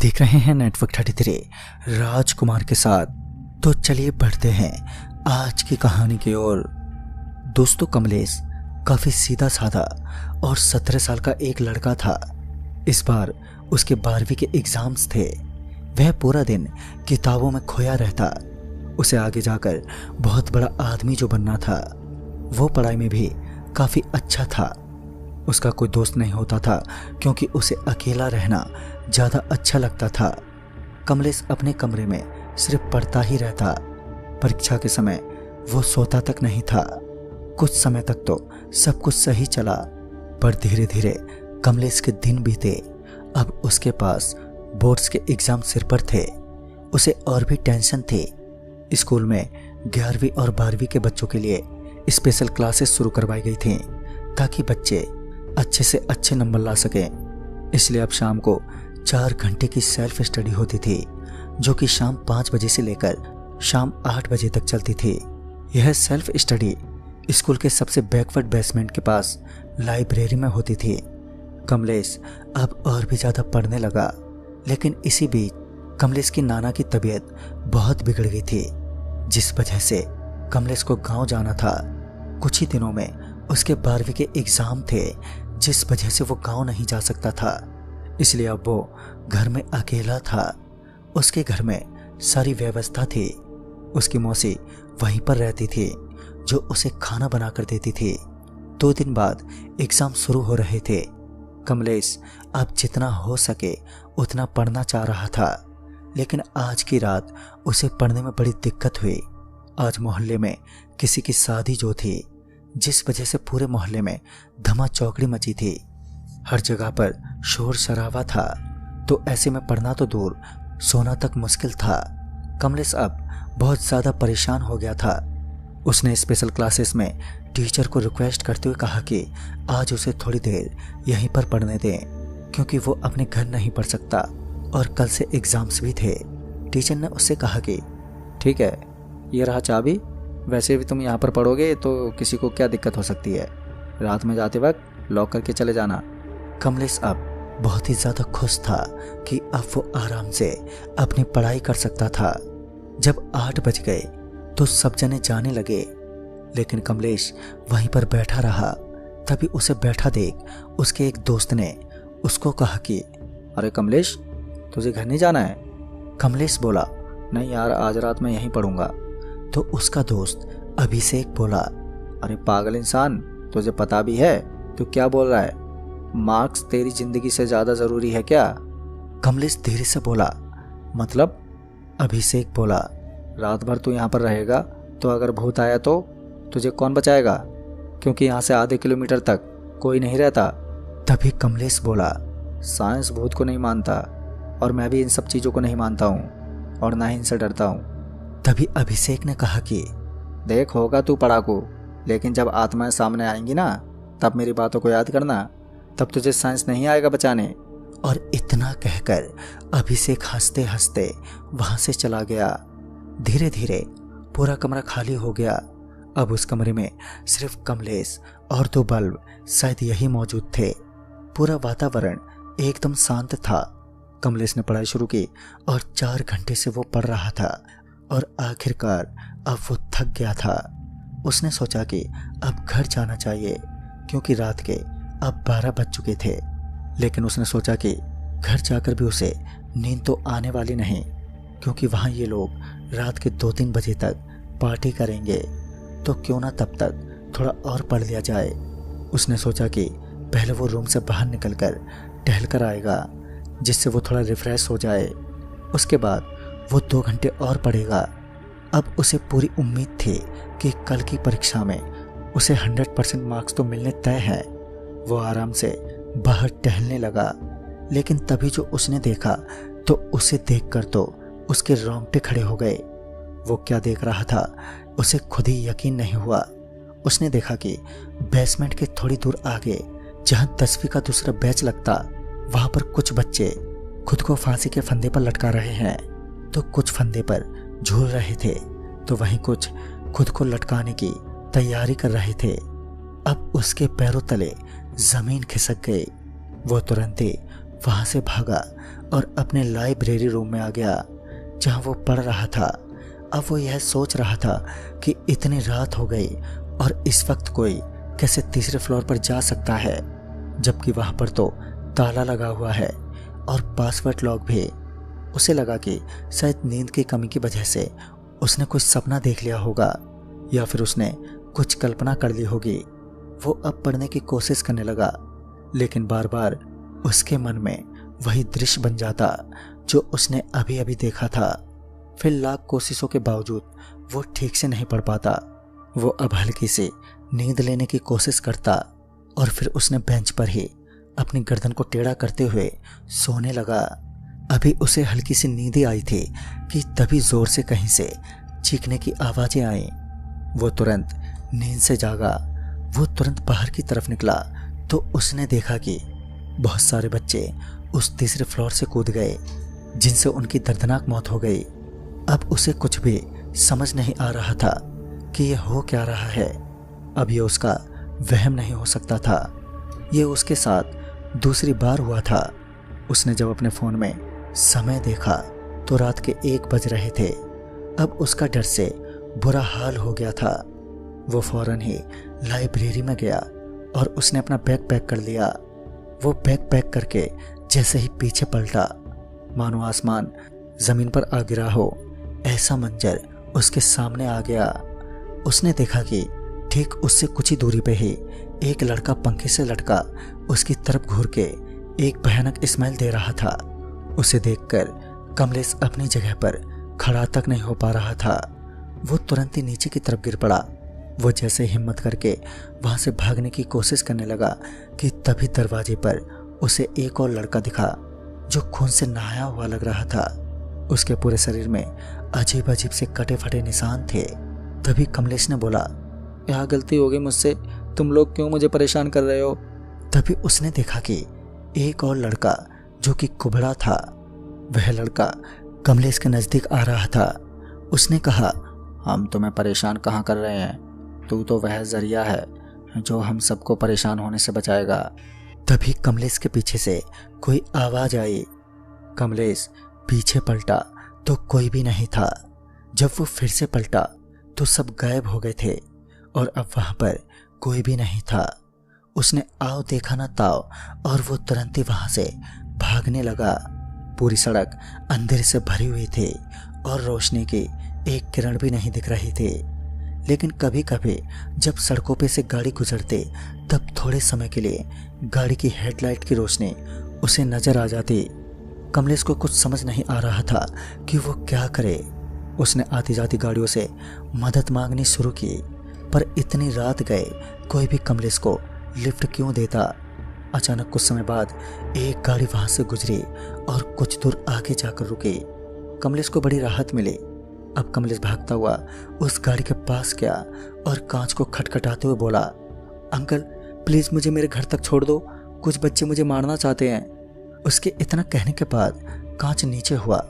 देख रहे हैं नेटवर्क 33 राजकुमार के साथ। तो चलिए बढ़ते हैं आज की कहानी की ओर। दोस्तों, कमलेश काफी सीधा साधा और 17 साल का एक लड़का था। इस बार उसके 12वीं के एग्जाम्स थे। वह पूरा दिन किताबों में खोया रहता। उसे आगे जाकर बहुत बड़ा आदमी जो बनना था। वो पढ़ाई में भी काफी अच्छा था। उसका कोई दोस्त नहीं होता था क्योंकि उसे अकेला रहना ज्यादा अच्छा लगता था। कमलेश अपने कमरे में सिर्फ पढ़ता ही रहता। परीक्षा के समय वो सोता तक नहीं था। कुछ समय तक तो सब कुछ सही चला, पर धीरे धीरे कमलेश के दिन बीते। अब उसके पास बोर्ड्स के एग्जाम सिर पर थे। उसे और भी टेंशन थी। स्कूल में 11वीं और 12वीं के बच्चों के लिए स्पेशल क्लासेस शुरू करवाई गई थी ताकि बच्चे अच्छे से अच्छे नंबर ला सकें। इसलिए अब शाम को 4 घंटे की सेल्फ स्टडी होती थी, जो कि शाम 5 बजे से लेकर शाम 8 बजे तक चलती थी। यह सेल्फ स्टडी स्कूल के सबसे बैकवर्ड बेसमेंट के पास लाइब्रेरी में होती थी। कमलेश अब और भी ज्यादा पढ़ने लगा, लेकिन इसी बीच कमलेश की नाना की तबीयत बहुत बिगड़ गई थी, जिस वजह से कमलेश को गांव जाना था। कुछ ही दिनों में उसके 12वीं के एग्जाम थे, जिस वजह से वो गांव नहीं जा सकता था। इसलिए अब वो घर में अकेला था। उसके घर में सारी व्यवस्था थी। उसकी मौसी वहीं पर रहती थी, जो उसे खाना बनाकर देती थी। 2 दिन बाद एग्जाम शुरू हो रहे थे। कमलेश अब जितना हो सके उतना पढ़ना चाह रहा था, लेकिन आज की रात उसे पढ़ने में बड़ी दिक्कत हुई। आज मोहल्ले में किसी की शादी जो थी, जिस वजह से पूरे मोहल्ले में धमा चौकड़ी मची थी। हर जगह पर शोर शराबा था, तो ऐसे में पढ़ना तो दूर, सोना तक मुश्किल था। कमलेश अब बहुत ज्यादा परेशान हो गया था। उसने स्पेशल क्लासेस में टीचर को रिक्वेस्ट करते हुए कहा कि आज उसे थोड़ी देर यहीं पर पढ़ने दें, क्योंकि वो अपने घर नहीं पढ़ सकता और कल से एग्जाम्स भी थे। टीचर ने उससे कहा कि ठीक है, ये रहा चाबी। वैसे भी तुम यहाँ पर पढ़ोगे तो किसी को क्या दिक्कत हो सकती है। रात में जाते वक्त लॉक करके चले जाना। कमलेश अब बहुत ही ज्यादा खुश था कि अब वो आराम से अपनी पढ़ाई कर सकता था। जब 8 बज गए तो सब जने जाने लगे, लेकिन कमलेश वहीं पर बैठा रहा। तभी उसे बैठा देख उसके एक दोस्त ने उसको कहा कि अरे कमलेश, तुझे घर नहीं जाना है? कमलेश बोला नहीं यार, आज रात मैं यहीं पढ़ूंगा। तो उसका दोस्त अभिषेक बोला अरे पागल इंसान, तुझे पता भी है तू क्या बोल रहा है? मार्क्स तेरी जिंदगी से ज्यादा जरूरी है क्या? कमलेश धीरे से बोला मतलब? अभिषेक बोला रात भर तू यहाँ पर रहेगा तो अगर भूत आया तो तुझे कौन बचाएगा, क्योंकि यहाँ से आधे किलोमीटर तक कोई नहीं रहता। तभी कमलेश बोला साइंस भूत को नहीं मानता, और मैं भी इन सब चीजों को नहीं मानता हूँ और ना ही इनसे डरता हूँ। तभी अभिषेक ने कहा कि देख, होगा तू पढ़ाकू, लेकिन जब आत्माएं सामने आएंगी ना, तब मेरी बातों को याद करना, तब तुझे साइंस नहीं आएगा बचाने। और इतना कहकर अभिषेक हंसते हंसते वहां से चला गया। धीरे धीरे पूरा कमरा खाली हो गया। अब उस कमरे में सिर्फ कमलेश और 2 बल्ब शायद यही मौजूद थे। पूरा वातावरण एकदम शांत था। कमलेश ने पढ़ाई शुरू की और 4 घंटे से वो पढ़ रहा था, और आखिरकार अब वो थक गया था। उसने सोचा कि अब घर जाना चाहिए, क्योंकि रात के अब 12 बज चुके थे। लेकिन उसने सोचा कि घर जाकर भी उसे नींद तो आने वाली नहीं, क्योंकि वहाँ ये लोग रात के 2-3 बजे तक पार्टी करेंगे, तो क्यों ना तब तक थोड़ा और पढ़ लिया जाए। उसने सोचा कि पहले वो रूम से बाहर निकलकर टहल कर आएगा, जिससे वो थोड़ा रिफ्रेश हो जाए। उसके बाद वो 2 घंटे और पढ़ेगा। अब उसे पूरी उम्मीद थी कि कल की परीक्षा में उसे 100% मार्क्स तो मिलने तय है। वो आराम से बाहर टहलने लगा, लेकिन तभी जो उसने देखा, तो उसे देखकर तो उसके रोंगटे खड़े हो गए। वो क्या देख रहा था उसे खुद ही यकीन नहीं हुआ। उसने देखा कि बेसमेंट के थोड़ी दूर आगे, जहां 10वीं का दूसरा बैच लगता, वहां पर कुछ बच्चे खुद को फांसी के फंदे पर लटका रहे हैं। तो कुछ फंदे पर झूल रहे थे, तो वहीं कुछ खुद को लटकाने की तैयारी कर रहे थे। अब उसके पैरों तले जमीन खिसक गई। वो तुरंत ही वहां से भागा और अपने लाइब्रेरी रूम में आ गया जहां वो पढ़ रहा था। अब वो यह सोच रहा था कि इतनी रात हो गई और इस वक्त कोई कैसे तीसरे फ्लोर पर जा सकता है, जबकि वहां पर तो ताला लगा हुआ है और पासवर्ड लॉक भी। उसे लगा कि शायद नींद की कमी की वजह से उसने कुछ सपना देख लिया होगा या फिर उसने कुछ कल्पना कर ली होगी। वो अब पढ़ने की कोशिश करने लगा, लेकिन बार बार उसके मन में वही दृश्य बन जाता जो उसने अभी अभी देखा था। फिर लाख कोशिशों के बावजूद वो ठीक से नहीं पढ़ पाता। वो अब हल्की से नींद लेने की कोशिश करता और फिर उसने बेंच पर ही अपनी गर्दन को टेढ़ा करते हुए सोने लगा। अभी उसे हल्की सी नींद ही आई थी कि तभी जोर से कहीं से चीखने की आवाजें आई। वो तुरंत नींद से जागा। वो तुरंत बाहर की तरफ निकला तो उसने देखा कि बहुत सारे बच्चे उस तीसरे फ्लोर से कूद गए, जिनसे उनकी दर्दनाक मौत हो गई। अब उसे कुछ भी समझ नहीं आ रहा था कि यह हो क्या रहा है। अब यह उसका वहम नहीं हो सकता था, यह उसके साथ दूसरी बार हुआ था। उसने जब अपने फोन में समय देखा तो रात के 1 बज रहे थे। अब उसका डर से बुरा हाल हो गया था। वो फौरन ही लाइब्रेरी में गया और उसने अपना बैग पैक कर लिया। वो बैग पैक करके जैसे ही पीछे पलटा, मानो आसमान जमीन पर आ गिरा हो, ऐसा मंजर उसके सामने आ गया। उसने देखा कि ठीक उससे कुछ ही दूरी पे ही एक लड़का पंखे से लटका उसकी तरफ घूर के एक भयानक स्माइल दे रहा था। उसे देखकर कमलेश अपनी जगह पर खड़ा तक नहीं हो पा रहा था। वो तुरंत ही नीचे की तरफ गिर पड़ा। वो जैसे हिम्मत करके वहां से भागने की कोशिश करने लगा कि तभी दरवाजे पर उसे एक और लड़का दिखा जो खून से नहाया हुआ लग रहा था। उसके पूरे शरीर में अजीब अजीब से कटे फटे निशान थे। तभी कमलेश ने बोला, यह गलती हो गई मुझसे, तुम लोग क्यों मुझे परेशान कर रहे हो। तभी उसने देखा कि एक और लड़का जो कि कुबड़ा था, वह लड़का कमलेश के नजदीक आ रहा था। उसने कहा, हम तुम्हें परेशान कहाँ कर रहे हैं, तू तो वह जरिया है जो हम सबको परेशान होने से बचाएगा। तभी कमलेश के पीछे से कोई आवाज आई। कमलेश पीछे पलटा तो कोई भी नहीं था। जब वो फिर से पलटा तो सब गायब हो गए थे और अब वहां पर कोई भी नहीं था। उसने आओ देखा ना ताओ और वो तुरंत ही वहां से भागने लगा। पूरी सड़क अंधेरे से भरी हुई थी और रोशनी की एक किरण भी नहीं दिख रही थी। लेकिन कभी कभी जब सड़कों पे से गाड़ी गुजरते तब थोड़े समय के लिए गाड़ी की हेडलाइट की रोशनी उसे नजर आ जाती। कमलेश को कुछ समझ नहीं आ रहा था कि वो क्या करे। उसने आती जाती गाड़ियों से मदद मांगनी शुरू की, पर इतनी रात गए कोई भी कमलेश को लिफ्ट क्यों देता। अचानक कुछ समय बाद एक गाड़ी वहां से गुजरी और कुछ दूर आगे जाकर रुकी। कमलेश को बड़ी राहत मिली। अब कमलेश भागता हुआ उस गाड़ी के पास गया और कांच को खटखटाते हुए बोला, अंकल प्लीज मुझे मेरे घर तक छोड़ दो, कुछ बच्चे मुझे मारना चाहते हैं। उसके इतना कहने के बाद कांच नीचे हुआ,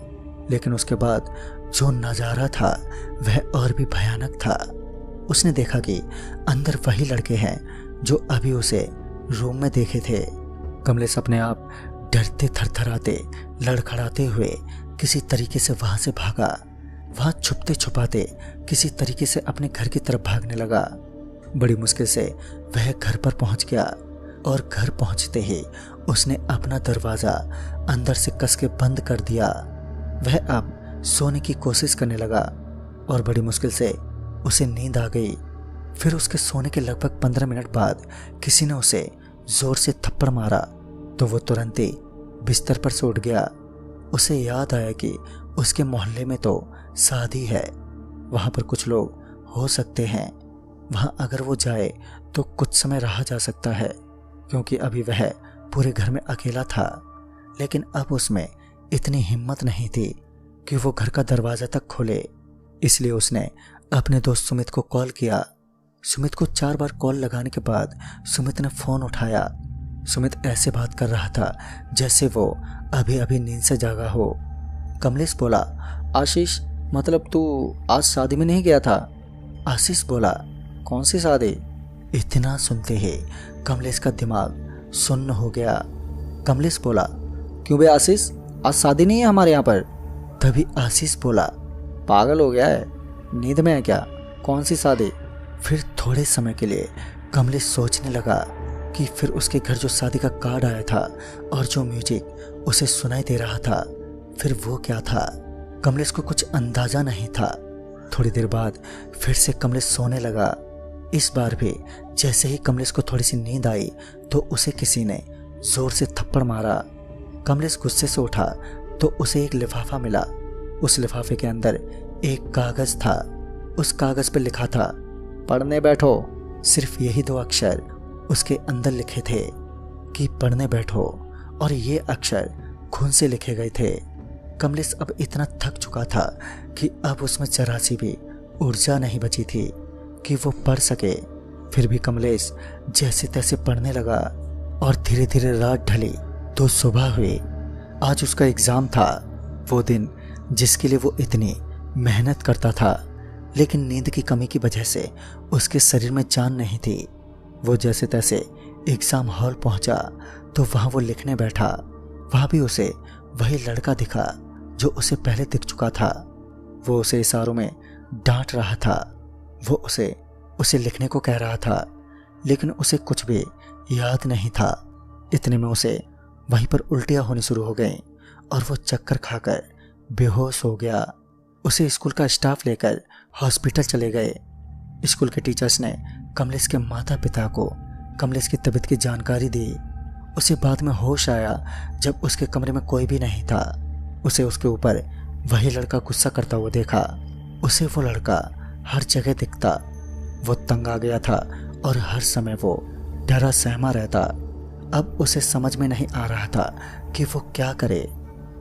लेकिन उसके बाद जो नजारा था वह और भी भयानक था। उसने देखा कि अंदर वही लड़के हैं जो अभी उसे रूम में देखे थे। कमलेश अपने आप डरते थरथराते लड़खड़ाते हुए किसी तरीके से वहां से भागा। वहां छुपते छुपाते किसी तरीके से अपने घर की तरफ भागने लगा। बड़ी मुश्किल से वह घर पर पहुंच गया और घर पहुंचते ही उसने अपना दरवाजा अंदर से कस के बंद कर दिया। वह अब सोने की कोशिश करने लगा और बड़ी मुश्किल से उसे नींद आ गई। फिर उसके सोने के लगभग 15 मिनट बाद किसी ने उसे जोर से थप्पड़ मारा तो वो तुरंत ही बिस्तर पर से उठ गया। उसे याद आया कि उसके मोहल्ले में तो शादी है, वहां पर कुछ लोग हो सकते हैं। वहां अगर वो जाए तो कुछ समय रहा जा सकता है, क्योंकि अभी वह पूरे घर में अकेला था। लेकिन अब उसमें इतनी हिम्मत नहीं थी कि वो घर का दरवाजा तक खोले। इसलिए उसने अपने दोस्त सुमित को कॉल किया। सुमित को 4 बार कॉल लगाने के बाद सुमित ने फोन उठाया। सुमित ऐसे बात कर रहा था जैसे वो अभी अभी नींद से जागा हो। कमलेश बोला, आशीष मतलब तू आज शादी में नहीं गया था? आशीष बोला, कौन सी शादी? इतना सुनते ही कमलेश का दिमाग सुन्न हो गया। कमलेश बोला, क्यों बे आशीष, आज शादी नहीं है हमारे यहाँ पर। तभी आशीष बोला, पागल हो गया है, नींद में है क्या, कौन सी शादी। फिर थोड़े समय के लिए कमलेश सोचने लगा कि फिर उसके घर जो शादी का कार्ड आया था और जो म्यूजिक उसे सुनाई दे रहा था, फिर वो क्या था। कमलेश को कुछ अंदाजा नहीं था। थोड़ी देर बाद फिर से कमलेश सोने लगा। इस बार भी जैसे ही कमलेश को थोड़ी सी नींद आई तो उसे किसी ने जोर से थप्पड़ मारा। कमलेश गुस्से से उठा तो उसे एक लिफाफा मिला। उस लिफाफे के अंदर एक कागज था। उस कागज पर लिखा था, पढ़ने बैठो। सिर्फ यही 2 अक्षर उसके अंदर लिखे थे कि पढ़ने बैठो, और ये अक्षर खून से लिखे गए थे। कमलेश अब इतना थक चुका था कि अब उसमें जरा सी भी ऊर्जा नहीं बची थी कि वो पढ़ सके। फिर भी कमलेश जैसे तैसे पढ़ने लगा और धीरे धीरे रात ढली तो सुबह हुई। आज उसका एग्जाम था, वो दिन जिसके लिए वो इतनी मेहनत करता था, लेकिन नींद की कमी की वजह से उसके शरीर में जान नहीं थी। वो जैसे तैसे एग्जाम हॉल पहुंचा तो वहां वो लिखने बैठा। वहां भी उसे वही लड़का दिखा जो उसे पहले दिख चुका था। वो उसे इशारों में डांट रहा था। वो उसे लिखने को कह रहा था, लेकिन उसे कुछ भी याद नहीं था। इतने में उसे वहीं पर उल्टियां होनी शुरू हो गईं और वो चक्कर खाकर बेहोश हो गया। उसे स्कूल का स्टाफ लेकर हॉस्पिटल चले गए। स्कूल के टीचर्स ने कमलेश के माता पिता को कमलेश की तबीयत की जानकारी दी। उसे बाद में होश आया जब उसके कमरे में कोई भी नहीं था। उसे उसके ऊपर वही लड़का गुस्सा करता हुआ देखा। उसे वो लड़का हर जगह दिखता। वो तंग आ गया था और हर समय वो डरा सहमा रहता। अब उसे समझ में नहीं आ रहा था कि वो क्या करे।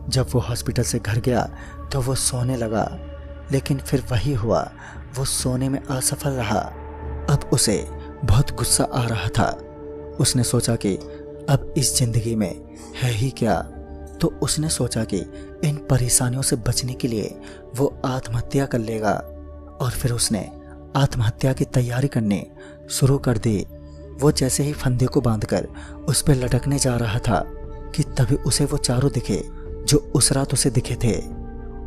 जब वो हॉस्पिटल से घर गया तो वो सोने लगा, लेकिन फिर वही हुआ, वो सोने में असफल रहा। अब उसे बहुत गुस्सा आ रहा था। उसने सोचा कि अब इस जिंदगी में है ही क्या। तो उसने सोचा कि इन परेशानियों से बचने के लिए वो आत्महत्या कर लेगा, और फिर उसने आत्महत्या की तैयारी करनी शुरू कर दी। वो जैसे ही फंदे को बांधकर उस पर लटकने जा रहा था कि तभी उसे वो चारों दिखे जो उस रात उसे दिखे थे।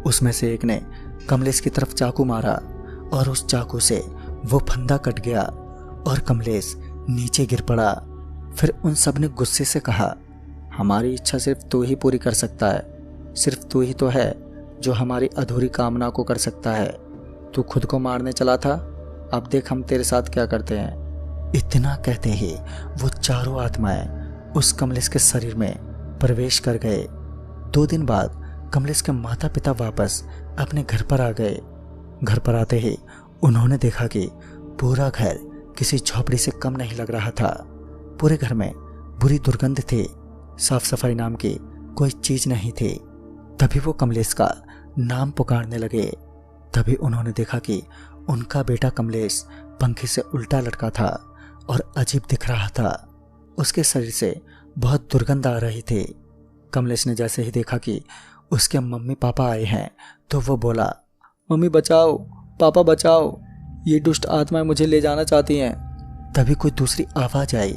उसमें से एक ने कमलेश की तरफ चाकू मारा और उस चाकू से वो फंदा कट गया और कमलेश नीचे गिर पड़ा। फिर उन सब ने गुस्से से कहा, हमारी इच्छा सिर्फ तू ही पूरी कर सकता है, सिर्फ तू ही तो है जो हमारी अधूरी कामना को कर सकता है। तू खुद को मारने चला था, अब देख हम तेरे साथ क्या करते हैं। इतना कहते ही वो चारों आत्माएं उस कमलेश के शरीर में प्रवेश कर गए। 2 दिन बाद कमलेश के माता पिता वापस अपने घर पर आ गए। घर पर आते ही उन्होंने देखा कि पूरा घर किसी झोपड़ी से कम नहीं लग रहा था। पूरे घर में बुरी दुर्गंध थी, साफ सफाई नाम की कोई चीज नहीं थी। तभी वो कमलेश का नाम पुकारने लगे। तभी उन्होंने देखा कि उनका बेटा कमलेश पंखे से उल्टा लटका था और अजीब दिख रहा था। उसके शरीर से बहुत दुर्गंध आ रही थी। कमलेश ने जैसे ही देखा कि उसके मम्मी पापा आए हैं तो वो बोला, मम्मी बचाओ, पापा बचाओ, ये दुष्ट आत्माएं मुझे ले जाना चाहती हैं। तभी कोई दूसरी आवाज आई,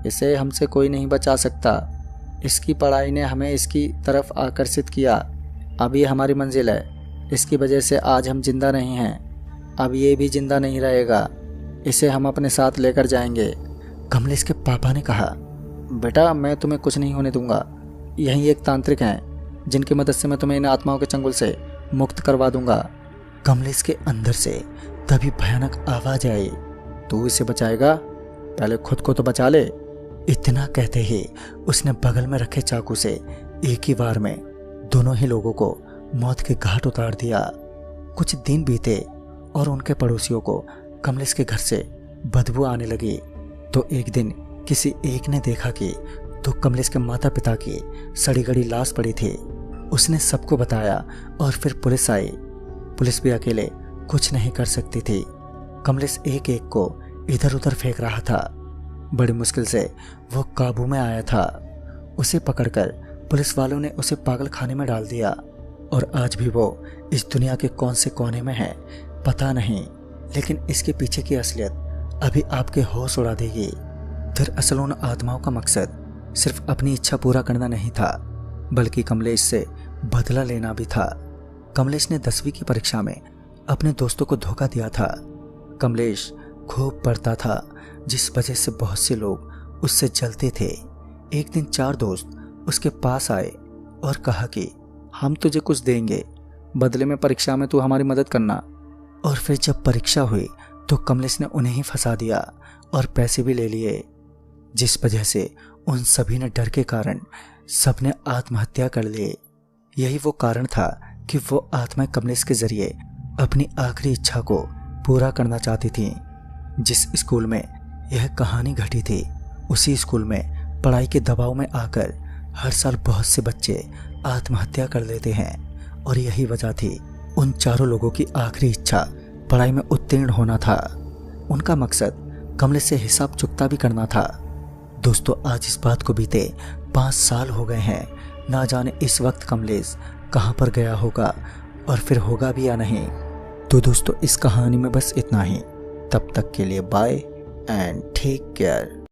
इसे हमसे कोई नहीं बचा सकता, इसकी पढ़ाई ने हमें इसकी तरफ आकर्षित किया, अब ये हमारी मंजिल है, इसकी वजह से आज हम जिंदा नहीं हैं, अब ये भी जिंदा नहीं रहेगा, इसे हम अपने साथ लेकर जाएंगे। कमलेश के पापा ने कहा, बेटा मैं तुम्हें कुछ नहीं होने दूंगा, यहीं एक तांत्रिक हैं जिनकी मदद से मैं तुम्हें इन आत्माओं के चंगुल से मुक्त करवा दूंगा। कमलेश के अंदर से तभी भयानक आवाज आई, तू इसे बचाएगा, पहले खुद को तो बचा ले। इतना कहते ही उसने बगल में रखे चाकू से एक ही बार में दोनों ही लोगों को मौत के घाट उतार दिया। कुछ दिन बीते और उनके पड़ोसियों को कमलेश के घर से बदबू आने लगी। तो एक दिन किसी एक ने देखा कि तो कमलेश के माता पिता की सड़ी गड़ी लाश पड़ी थी। उसने सबको बताया और फिर पुलिस आई। पुलिस भी अकेले कुछ नहीं कर सकती थी। कमलेश एक एक को इधर उधर फेंक रहा था। बड़ी मुश्किल से वो काबू में आया था। उसे पकड़कर पुलिस वालों ने उसे पागल खाने में डाल दिया और आज भी वो इस दुनिया के कौन से कोने में है पता नहीं, लेकिन इसके पीछे की असलियत अभी आपके होश उड़ा देगी। दरअसल उन आत्माओं का मकसद सिर्फ अपनी इच्छा पूरा करना नहीं था, बल्कि कमलेश से बदला लेना भी था। कमलेश ने 10वीं की परीक्षा में अपने दोस्तों को धोखा दिया था। कमलेश खूब पढ़ता था, जिस वजह से बहुत से लोग उससे जलते थे। एक दिन 4 दोस्त उसके पास आए और कहा कि हम तुझे कुछ देंगे, बदले में परीक्षा में तू हमारी मदद करना। और फिर जब परीक्षा हुई तो कमलेश ने उन्हें ही फंसा दिया और पैसे भी ले लिए, जिस वजह से उन सभी ने डर के कारण सबने आत्महत्या कर ली। यही वो कारण था कि वो आत्माएं कमलेश के जरिए अपनी आखिरी इच्छा को पूरा करना चाहती थी। जिस स्कूल में यह कहानी घटी थी, उसी स्कूल में पढ़ाई के दबाव में आकर हर साल बहुत से बच्चे आत्महत्या कर लेते हैं। और यही वजह थी उन चारों लोगों की आखिरी इच्छा पढ़ाई में उत्तीर्ण होना था। उनका मकसद कमलेश से हिसाब चुकता भी करना था। दोस्तों, आज इस बात को बीते 5 साल हो गए हैं। ना जाने इस वक्त कमलेश कहाँ पर गया होगा और फिर होगा भी या नहीं। तो दोस्तों, इस कहानी में बस इतना ही। तब तक के लिए बाय एंड टेक केयर।